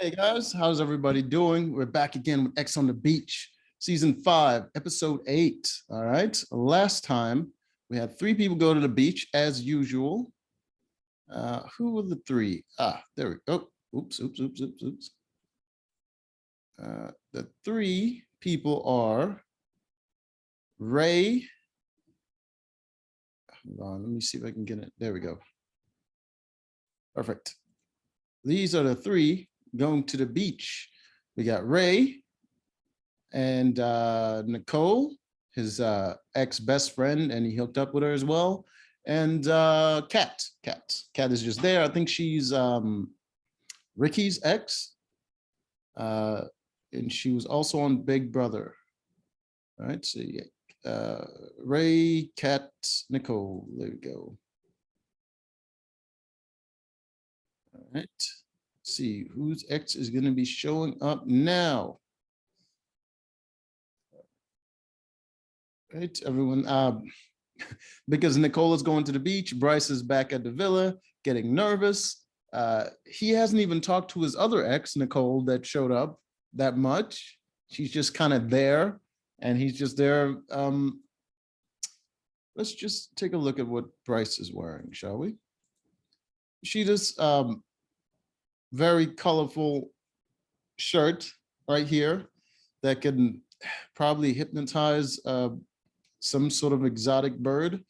Hey guys, how's everybody doing? We're back again with X on the Beach, season 5, episode 8. All right. Last time we had 3 people go to the beach as usual. Who were the 3? There we go. Oops. The 3 people are Ray. Hold on, let me see if I can get it. There we go. Perfect. These are the 3 going to the beach. We got Ray and Nicole, his ex-best friend, and he hooked up with her as well. And Kat is just there. I think she's Ricky's ex. And she was also on Big Brother. All right, so yeah, Ray, Kat, Nicole, there we go. All right, let's see whose ex is going to be showing up now. Right, everyone, because Nicole is going to the beach, Bryce is back at the villa getting nervous. He hasn't even talked to his other ex, Nicole, that showed up that much. She's just kind of there, and he's just there. Let's just take a look at what Bryce is wearing, shall we? She just very colorful shirt right here that can probably hypnotize some sort of exotic bird.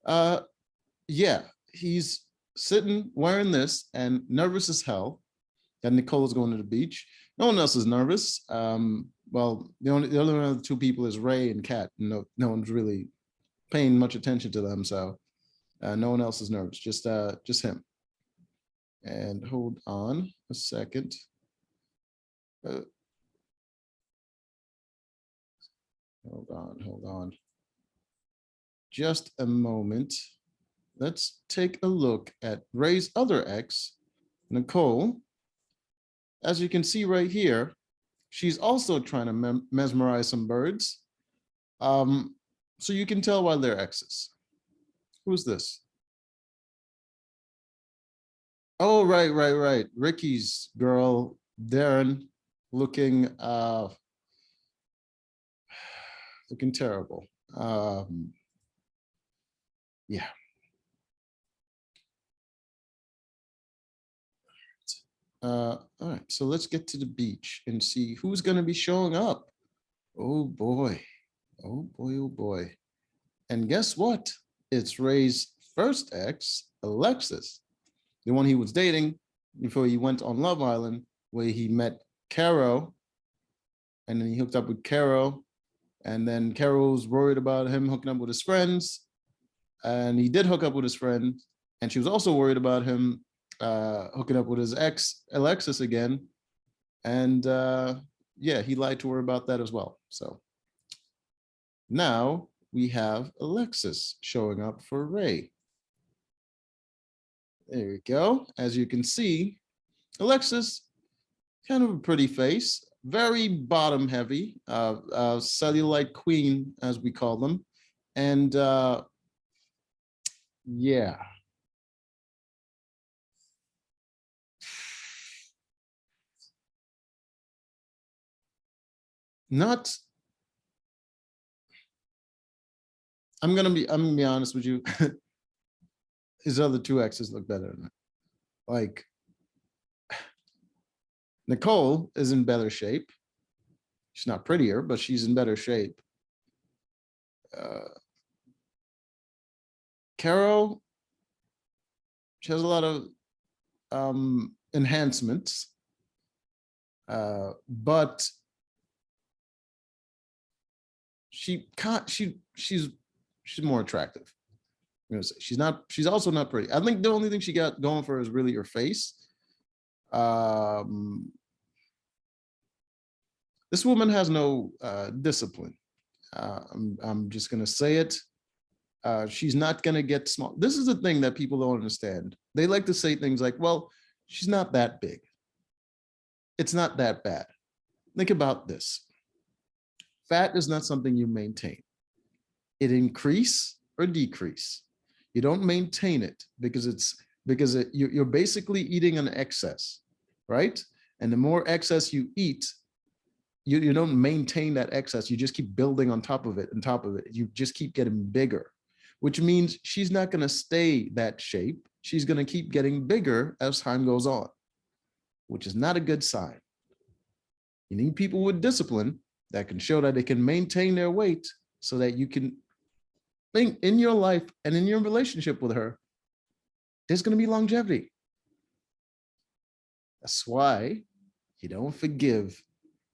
Yeah, he's sitting wearing this and nervous as hell that Nicole is going to the beach. No one else is nervous. Well, the only other 2 people is Ray and Kat. No one's really paying much attention to them, so no one else is nervous. Just him. And hold on a second. Hold on. Just a moment. Let's take a look at Ray's other ex, Nicole. As you can see right here, she's also trying to mesmerize some birds. So you can tell why they're exes. Who's this? Oh, right. Ricky's girl, Darren, looking terrible. Yeah. All right, so let's get to the beach and see who's going to be showing up. Oh boy. And guess what? It's Ray's first ex, Alexis, the one he was dating before he went on Love Island, where he met Caro, and then he hooked up with Caro, and then Caro was worried about him hooking up with his friends, and he did hook up with his friend, and she was also worried about him hooking up with his ex, Alexis, again, and yeah, he lied to her about that as well. So now we have Alexis showing up for Ray. There you go. As you can see, Alexis, kind of a pretty face, very bottom heavy, cellulite queen, as we call them. And yeah. I'm gonna be honest with you. His other 2 exes look better than that. Like, Nicole is in better shape. She's not prettier, but she's in better shape. Caro, she has a lot of enhancements, but she's more attractive. I'm gonna say she's also not pretty. I think the only thing she got going for her is really her face. This woman has no discipline. I'm just gonna say it. She's not gonna get small. This is the thing that people don't understand. They like to say things like, well, she's not that big. It's not that bad. Think about this. Fat is not something you maintain. It increase or decrease. You don't maintain it because you're basically eating an excess, right? And the more excess you eat, you don't maintain that excess. You just keep building on top of it, on top of it. You just keep getting bigger, which means she's not going to stay that shape. She's going to keep getting bigger as time goes on, which is not a good sign. You need people with discipline that can show that they can maintain their weight so that you can think in your life and in your relationship with her, there's going to be longevity. That's why you don't forgive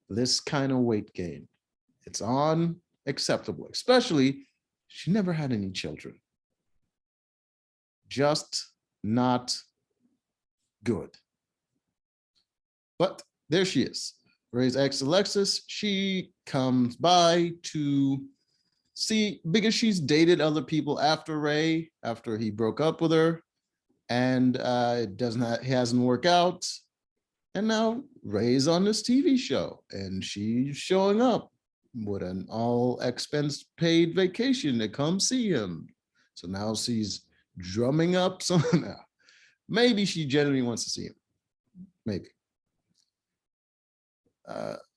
this kind of weight gain. It's unacceptable, especially she never had any children. Just not good. But there she is. Ray's ex Alexis, she comes by to see, because she's dated other people after Ray, after he broke up with her, and it hasn't worked out. And now Ray's on this TV show and she's showing up with an all expense paid vacation to come see him. So now she's drumming up some, maybe she genuinely wants to see him, maybe.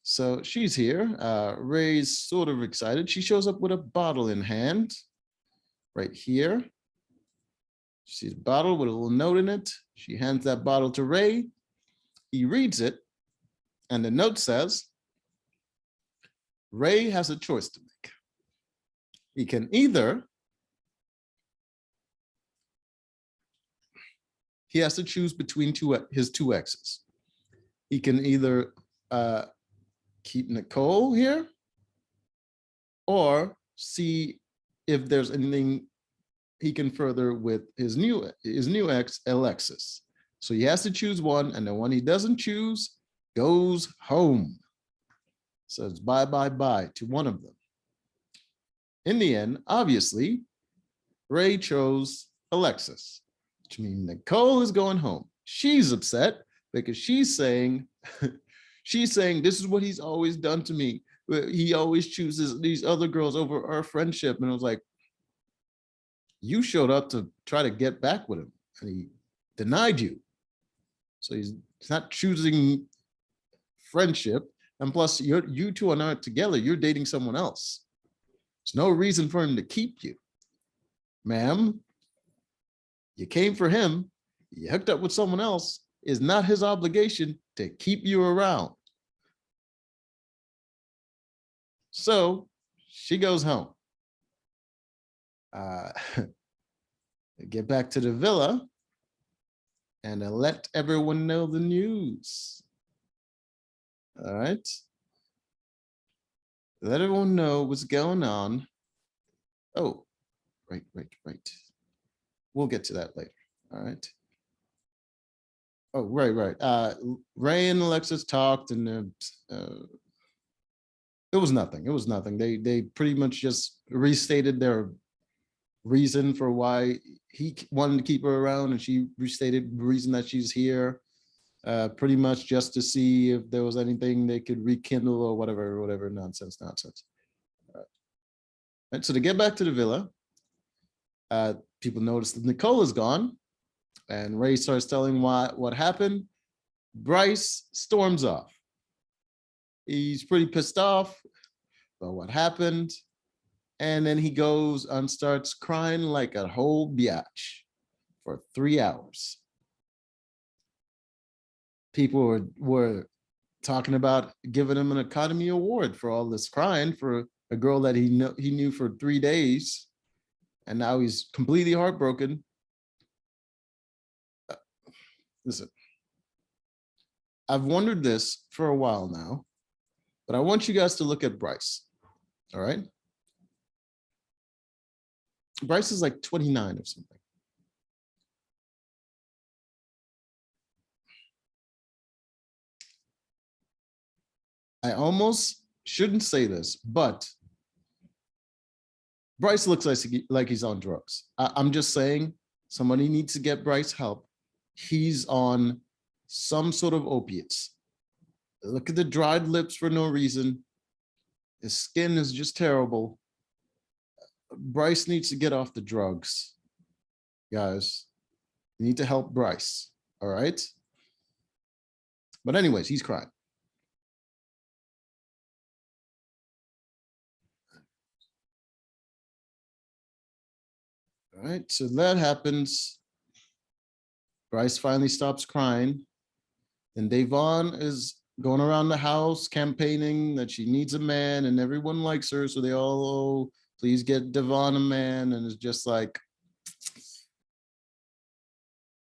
So she's here. Ray's sort of excited. She shows up with a bottle in hand right here. She sees a bottle with a little note in it. She hands that bottle to Ray. He reads it, and the note says, Ray has a choice to make. He can either, he has to choose between his two exes. He can either keep Nicole here, or see if there's anything he can further with his new ex, Alexis. So he has to choose one, and the one he doesn't choose goes home. So it's bye, bye, bye to one of them. In the end, obviously, Ray chose Alexis, which means Nicole is going home. She's upset because she's saying, this is what he's always done to me. He always chooses these other girls over our friendship. And I was like, you showed up to try to get back with him, and he denied you. So he's not choosing friendship. And plus, you two are not together. You're dating someone else. There's no reason for him to keep you. Ma'am, you came for him. You hooked up with someone else. It's not his obligation to keep you around. So she goes home. Get back to the villa and let everyone know the news. All right. Let everyone know what's going on. Oh, right. We'll get to that later. All right. Oh, right. Ray and Alexis talked, and it was nothing. They pretty much just restated their reason for why he wanted to keep her around, and she restated the reason that she's here, pretty much just to see if there was anything they could rekindle or whatever nonsense. All right. And so to get back to the villa, people notice that Nicole is gone, and Ray starts telling what happened. Bryce storms off. He's pretty pissed off about what happened. And then he goes and starts crying like a whole biatch for 3 hours. People were talking about giving him an Academy Award for all this crying for a girl that he knew for 3 days. And now he's completely heartbroken. Listen, I've wondered this for a while now, but I want you guys to look at Bryce. All right. Bryce is like 29 or something. I almost shouldn't say this, but Bryce looks like he's on drugs. I'm just saying somebody needs to get Bryce help. He's on some sort of opiates. Look at the dried lips for no reason. His skin is just terrible. Bryce needs to get off the drugs. Guys, you need to help Bryce, all right? But anyways, he's crying. All right, so that happens. Bryce finally stops crying. And Devon is going around the house campaigning that she needs a man and everyone likes her. So they all, oh, please get Devon a man. And it's just like,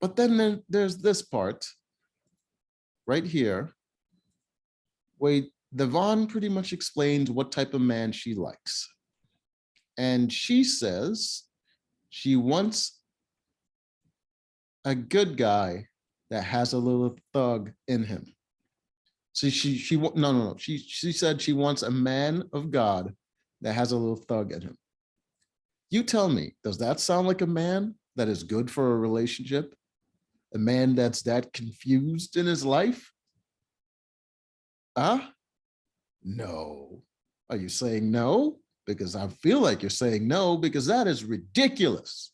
but then there's this part right here where Devon pretty much explains what type of man she likes. And she says she wants a good guy that has a little thug in him. So she said she wants a man of God that has a little thug in him. You tell me, does that sound like a man that is good for a relationship? A man that's that confused in his life? No. Are you saying no? Because I feel like you're saying no, because that is ridiculous.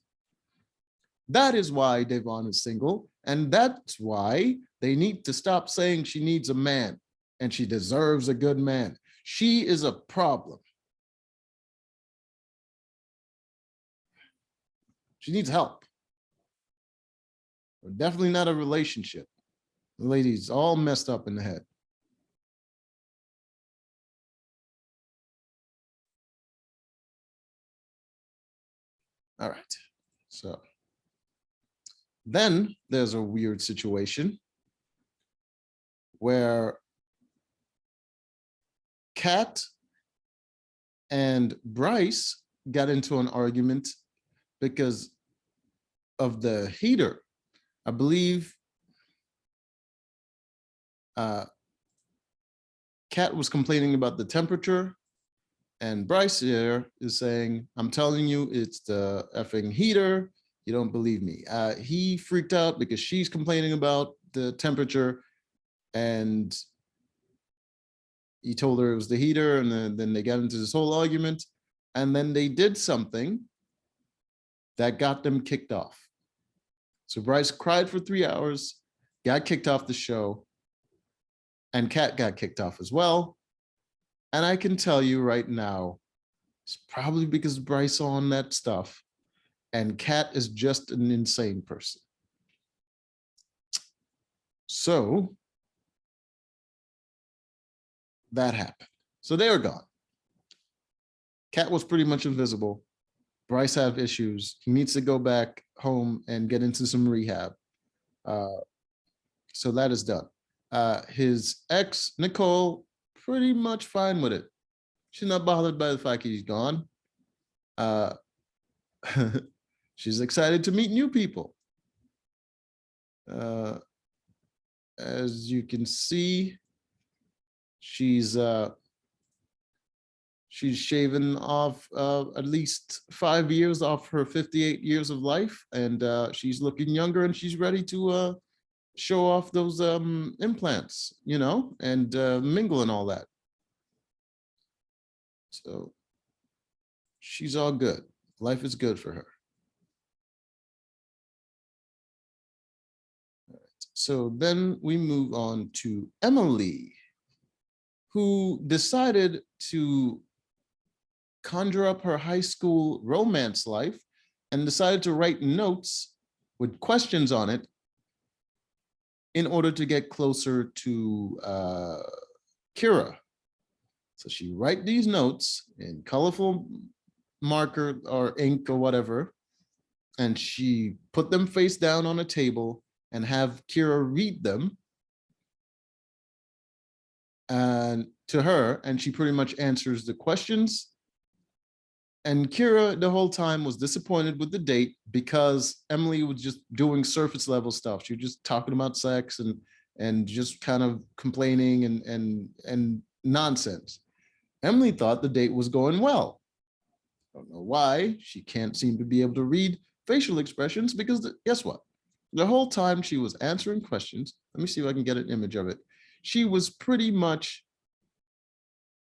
That is why Devon is single, and that's why they need to stop saying she needs a man and she deserves a good man. She is a problem. She needs help. Definitely not a relationship. The lady's all messed up in the head. All right, so then there's a weird situation where Kat and Bryce got into an argument because of the heater. I believe Kat was complaining about the temperature, and Bryce here is saying, I'm telling you, it's the effing heater. You don't believe me. He freaked out because she's complaining about the temperature, and he told her it was the heater, and then they got into this whole argument, and then they did something that got them kicked off. So Bryce cried for 3 hours, got kicked off the show, and Kat got kicked off as well. And I can tell you right now, it's probably because Bryce on that stuff, and Kat is just an insane person. So that happened. So they were gone. Kat was pretty much invisible. Bryce have issues. He needs to go back home and get into some rehab. So that is done. His ex, Nicole, pretty much fine with it. She's not bothered by the fact he's gone. She's excited to meet new people. As you can see, she's shaven off at least 5 years off her 58 years of life, and she's looking younger, and she's ready to show off those implants, you know, and mingle and all that. So she's all good. Life is good for her. All right. So then we move on to Emily, who decided to conjure up her high school romance life and decided to write notes with questions on it in order to get closer to Kira. So she write these notes in colorful marker or ink or whatever, and she put them face down on a table and have Kira read them and to her, and she pretty much answers the questions. And Kira the whole time was disappointed with the date because Emily was just doing surface level stuff. She was just talking about sex and just kind of complaining and nonsense. Emily thought the date was going well. I don't know why. She can't seem to be able to read facial expressions because guess what? The whole time she was answering questions, let me see if I can get an image of it. She was pretty much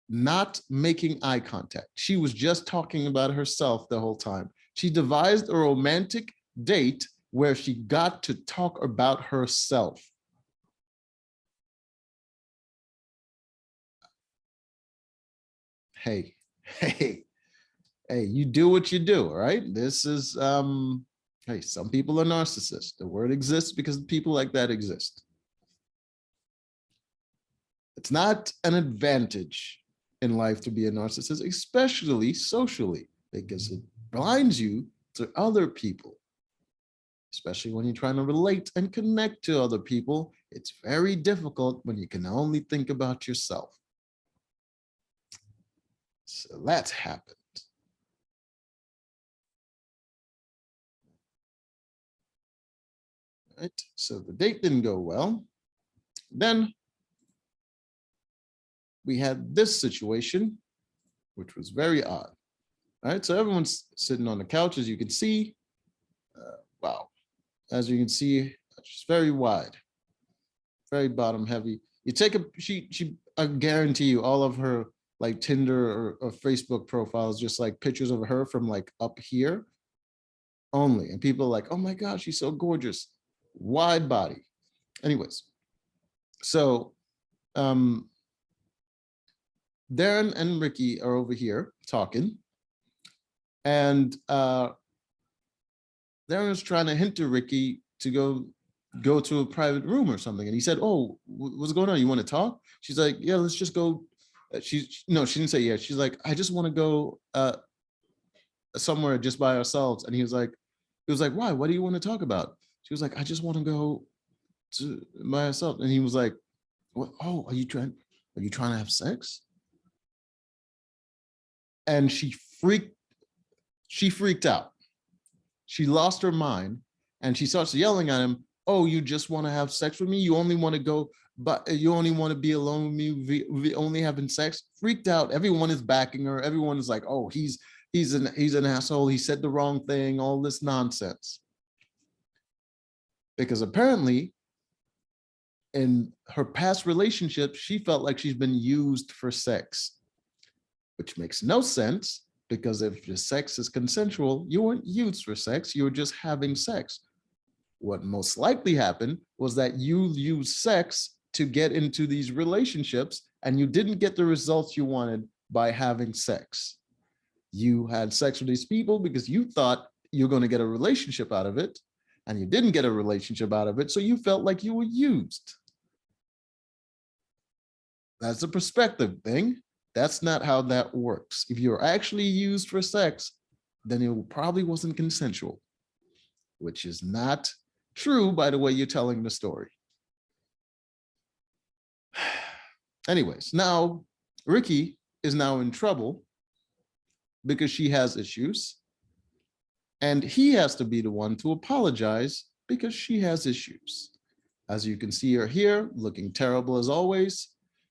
not making eye contact. She was just talking about herself the whole time. She devised a romantic date where she got to talk about herself. hey, hey, hey, you do what you do, right? This is, hey, some people are narcissists. The word exists because people like that exist. It's not an advantage in life to be a narcissist, especially socially, because it blinds you to other people. Especially when you're trying to relate and connect to other people, it's very difficult when you can only think about yourself. So that's happened. Right, so the date didn't go well. Then we had this situation, which was very odd. All right, so everyone's sitting on the couch, as you can see. Wow, as you can see, it's very wide, very bottom heavy. You take a, I guarantee you all of her like Tinder or Facebook profiles, just like pictures of her from like up here only. And people are like, oh my gosh, she's so gorgeous, wide body. Anyways, so Darren and Ricky are over here talking. And Darren was trying to hint to Ricky to go to a private room or something. And he said, oh, what's going on? You want to talk? She's like, yeah, let's just go. No, she didn't say yeah. She's like, I just want to go somewhere just by ourselves. And he was like, why? What do you want to talk about? She was like, I just want to go to by herself. And he was like, what? Oh, are you trying to have sex? And she freaked out. She lost her mind and she starts yelling at him. Oh, you just want to have sex with me? You only want to go, but you only want to be alone with me. We only having sex. Freaked out. Everyone is backing her. Everyone is like, oh, he's an asshole. He said the wrong thing. All this nonsense. Because apparently, in her past relationship, she felt like she's been used for sex, which makes no sense. Because if the sex is consensual, you weren't used for sex, you were just having sex. What most likely happened was that you used sex to get into these relationships and you didn't get the results you wanted by having sex. You had sex with these people because you thought you're going to get a relationship out of it, and you didn't get a relationship out of it, so you felt like you were used. That's a perspective thing. That's not how that works. If you're actually used for sex, then it probably wasn't consensual, which is not true by the way you're telling the story. Anyways, now Ricky is now in trouble because she has issues, and he has to be the one to apologize because she has issues. As you can see her here, looking terrible as always.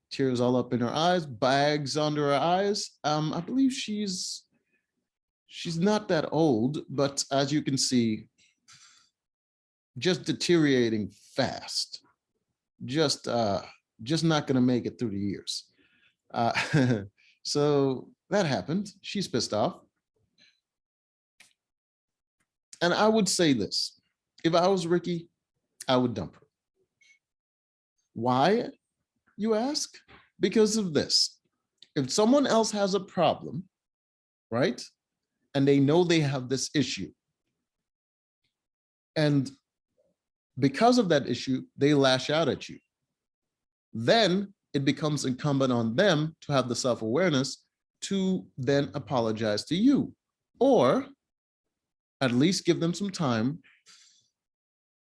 Tears all up in her eyes, bags under her eyes. I believe she's not that old, but as you can see, just deteriorating fast. Just not gonna make it through the years. So that happened. She's pissed off. And I would say this, if I was Ricky, I would dump her. Why? You ask? Because of this. If someone else has a problem, right, and they know they have this issue, and because of that issue, they lash out at you, then it becomes incumbent on them to have the self-awareness to then apologize to you, or at least give them some time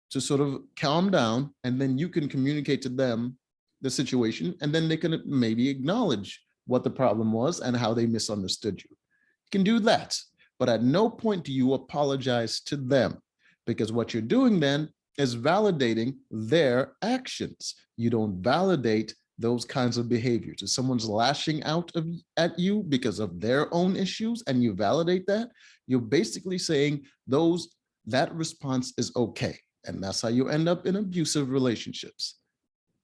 to sort of calm down, and then you can communicate to them the situation, and then they can maybe acknowledge what the problem was and how they misunderstood you. You can do that, but at no point do you apologize to them, because what you're doing then is validating their actions. You don't validate those kinds of behaviors. If someone's lashing out at you because of their own issues and you validate that, you're basically saying that response is okay. And that's how you end up in abusive relationships.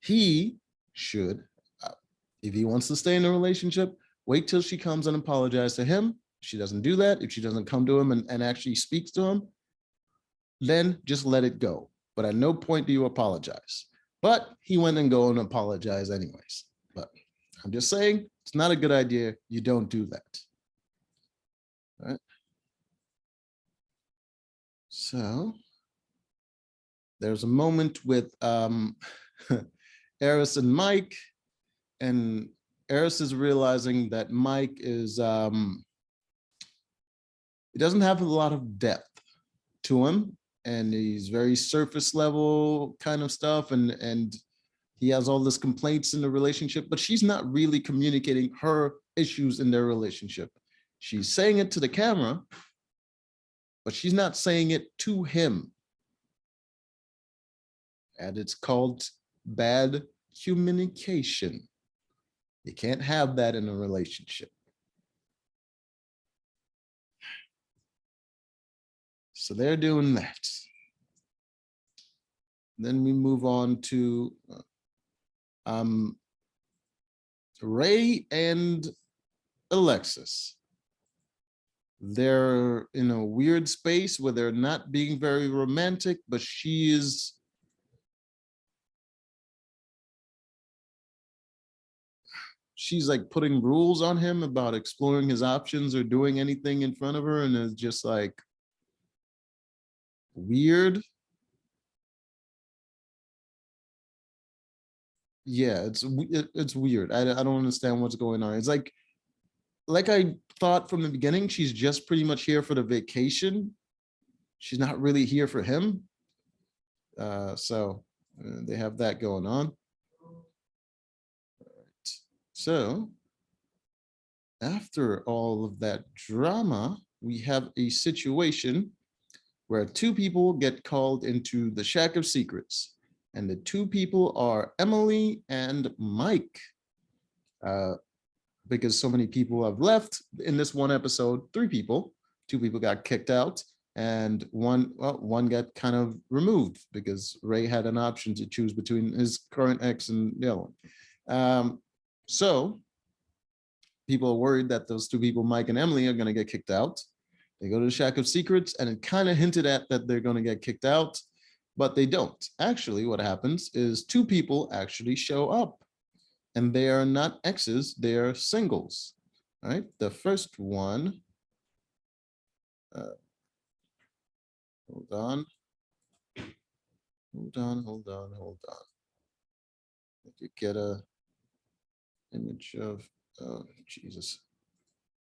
He should, if he wants to stay in a relationship, wait till she comes and apologize to him. If she doesn't do that, if she doesn't come to him and actually speaks to him, then just let it go. But at no point do you apologize. But he went and go and apologize anyways. But I'm just saying, it's not a good idea. You don't do that. All right. So there's a moment with Eris and Mike, and Eris is realizing that Mike is, he doesn't have a lot of depth to him, and he's very surface level kind of stuff, and he has all this complaints in the relationship, but she's not really communicating her issues in their relationship. She's saying it to the camera, but she's not saying it to him. And it's called bad communication. You can't have that in a relationship. So they're doing that. Then we move on to Ray and Alexis. They're in a weird space where they're not being very romantic, but she's like putting rules on him about exploring his options or doing anything in front of her, and it's just like weird. Yeah, it's weird. I don't understand what's going on. It's like I thought from the beginning, she's just pretty much here for the vacation. She's not really here for him. So they have that going on. So after all of that drama, we have a situation where two people get called into the Shack of Secrets. And the two people are Emily and Mike. Because so many people have left in this one episode, 3 people, 2 people got kicked out, and one got kind of removed because Ray had an option to choose between his current ex and the other one. So people are worried that those 2 people, Mike and Emily, are going to get kicked out. They go to the Shack of Secrets, and it kind of hinted at that they're going to get kicked out, but they don't. Actually, what happens is 2 people actually show up, and they are not exes, they are singles. All right, the first one, hold on. I could get a image of, oh, Jesus,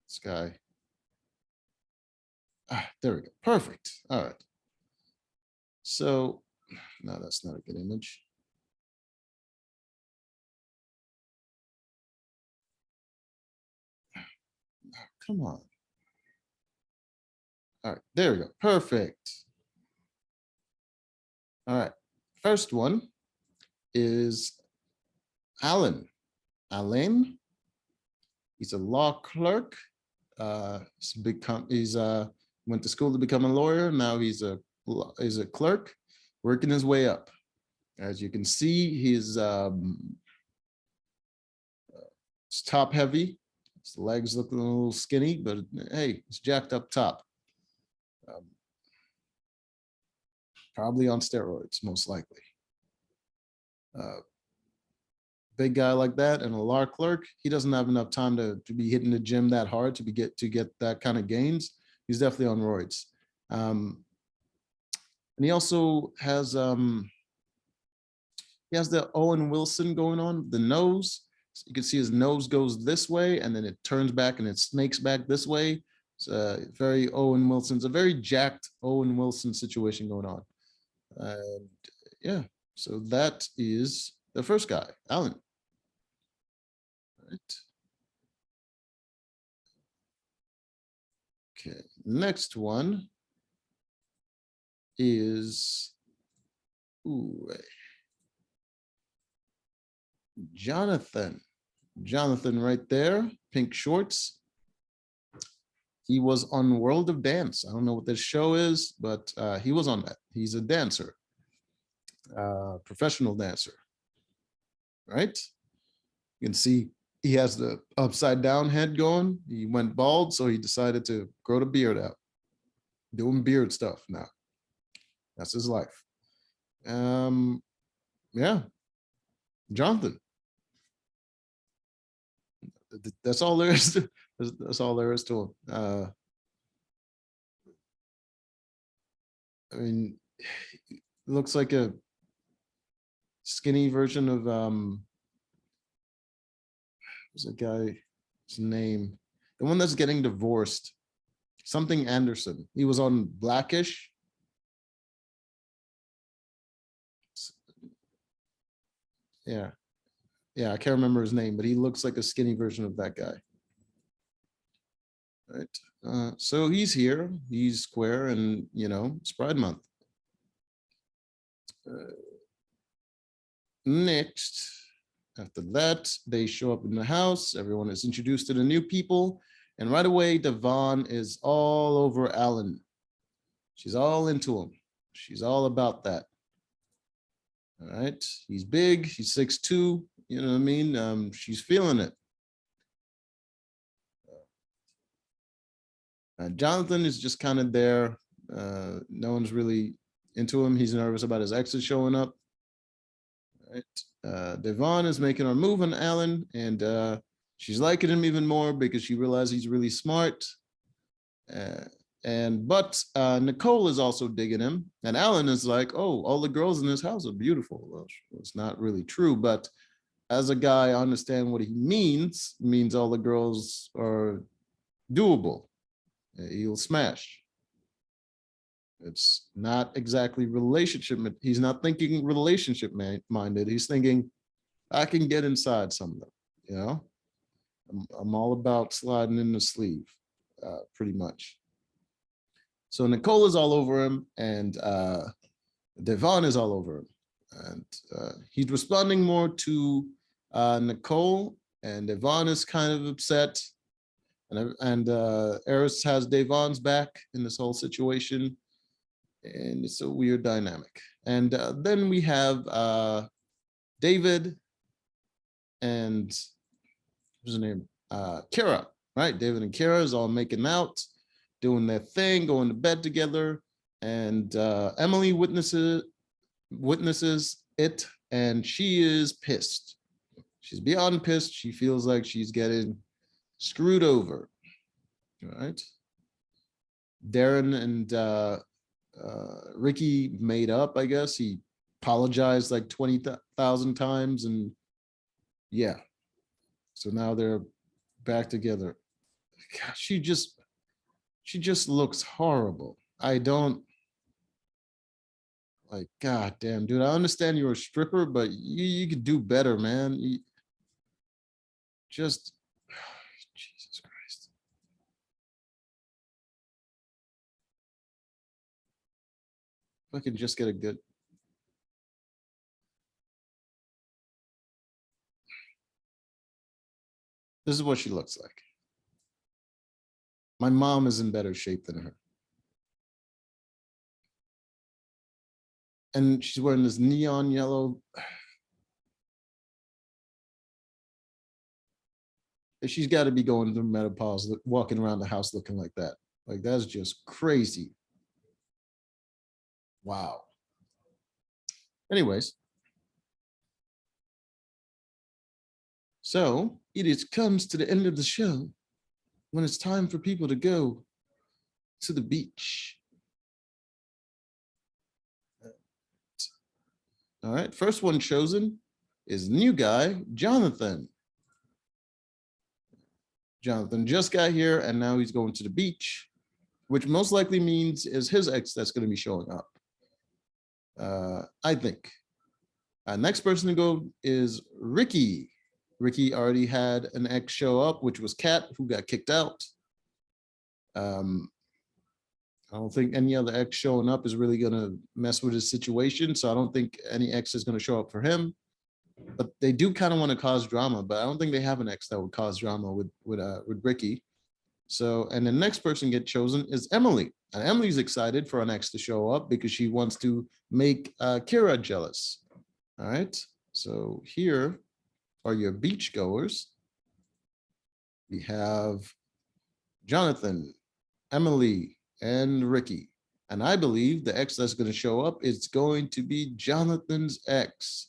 this guy. There we go, perfect, all right. So, no, that's not a good image. Come on. All right, there we go, perfect. All right, first one is ALAIN. ALAIN, he's a law clerk. He's went to school to become a lawyer. Now he's a clerk, working his way up. As you can see, he's top heavy. His legs look a little skinny, but hey, he's jacked up top. Probably on steroids, most likely. Big guy like that and a law clerk, he doesn't have enough time to be hitting the gym that hard to get that kind of gains. He's definitely on roids. And he also has the Owen Wilson going on, the nose. So you can see his nose goes this way and then it turns back and it snakes back this way. It's very Owen Wilson. It's a very jacked Owen Wilson situation going on. And yeah, so that is the first guy, ALAIN. Right. Okay, next one is Jonathan. Jonathan right there, pink shorts. He was on World of Dance. I don't know what this show is, but he was on that. He's a dancer, professional dancer, right? You can see he has the upside down head going. He went bald, so he decided to grow the beard out. Doing beard stuff now. That's his life. Yeah, Jonathan. That's all there is. That's all there is to him. I mean, looks like a skinny version of what's the guy's name? The one that's getting divorced. Something Anderson. He was on Blackish. Yeah. Yeah, I can't remember his name, but he looks like a skinny version of that guy. Right. So he's here. He's square, and it's Pride Month. Next, after that, they show up in the house. Everyone is introduced to the new people. And right away, Devon is all over ALAIN. She's all into him. She's all about that. All right. He's big. He's 6'2". You know what I mean? She's feeling it. Jonathan is just kind of there. No one's really into him. He's nervous about his exes showing up. Right. Devon is making her move on ALAIN, and she's liking him even more because she realized he's really smart. But Nicole is also digging him, and ALAIN is like, oh, all the girls in this house are beautiful. Well, it's not really true, but as a guy, I understand what he means all the girls are doable. He'll smash. It's not exactly relationship. He's not thinking relationship minded. He's thinking, I can get inside some of them, I'm all about sliding in the sleeve, pretty much. So Nicole is all over him, and Devon is all over him. And he's responding more to Nicole, and Devon is kind of upset. And Eris has Devon's back in this whole situation. And it's a weird dynamic. And then we have David and what's his name? Kara, right? David and Kara is all making out, doing their thing, going to bed together. And Emily witnesses it, and she is pissed. She's beyond pissed. She feels like she's getting screwed over. All right. Darren and Ricky made up, I guess. He apologized like 20,000 times, and yeah. So now they're back together. God, she just looks horrible. I don't like, God damn, dude. I understand you're a stripper, but you could do better, man. Just Jesus Christ. If I could just get a good. This is what she looks like. My mom is in better shape than her. And she's wearing this neon yellow. She's got to be going through menopause, walking around the house looking like that. Like, that's just crazy. Wow. Anyways. So it comes to the end of the show when it's time for people to go to the beach. All right, first one chosen is new guy, Jonathan. Jonathan just got here, and now he's going to the beach, which most likely means is his ex that's going to be showing up. I think. Next person to go is Ricky. Ricky already had an ex show up, which was Kat, who got kicked out. I don't think any other ex showing up is really going to mess with his situation. So I don't think any ex is going to show up for him. But they do kind of want to cause drama, but I don't think they have an ex that would cause drama with Ricky. So, and the next person get chosen is Emily. And Emily's excited for an ex to show up because she wants to make Kira jealous. All right. So here are your beach goers. We have Jonathan, Emily, and Ricky. And I believe the ex that's going to show up is going to be Jonathan's ex.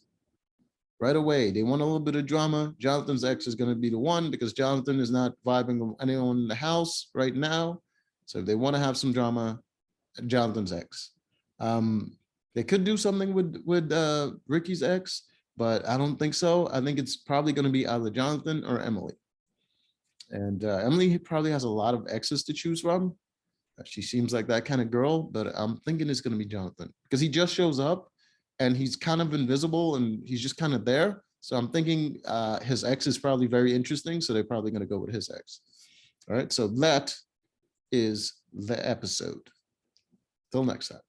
right away. They want a little bit of drama. Jonathan's ex is going to be the one because Jonathan is not vibing with anyone in the house right now. So if they want to have some drama, Jonathan's ex. They could do something with Ricky's ex, but I don't think so. I think it's probably going to be either Jonathan or Emily. And Emily probably has a lot of exes to choose from. She seems like that kind of girl, but I'm thinking it's going to be Jonathan because he just shows up and he's kind of invisible and he's just kind of there. So I'm thinking his ex is probably very interesting. So they're probably going to go with his ex. All right. So that is the episode. Till next time.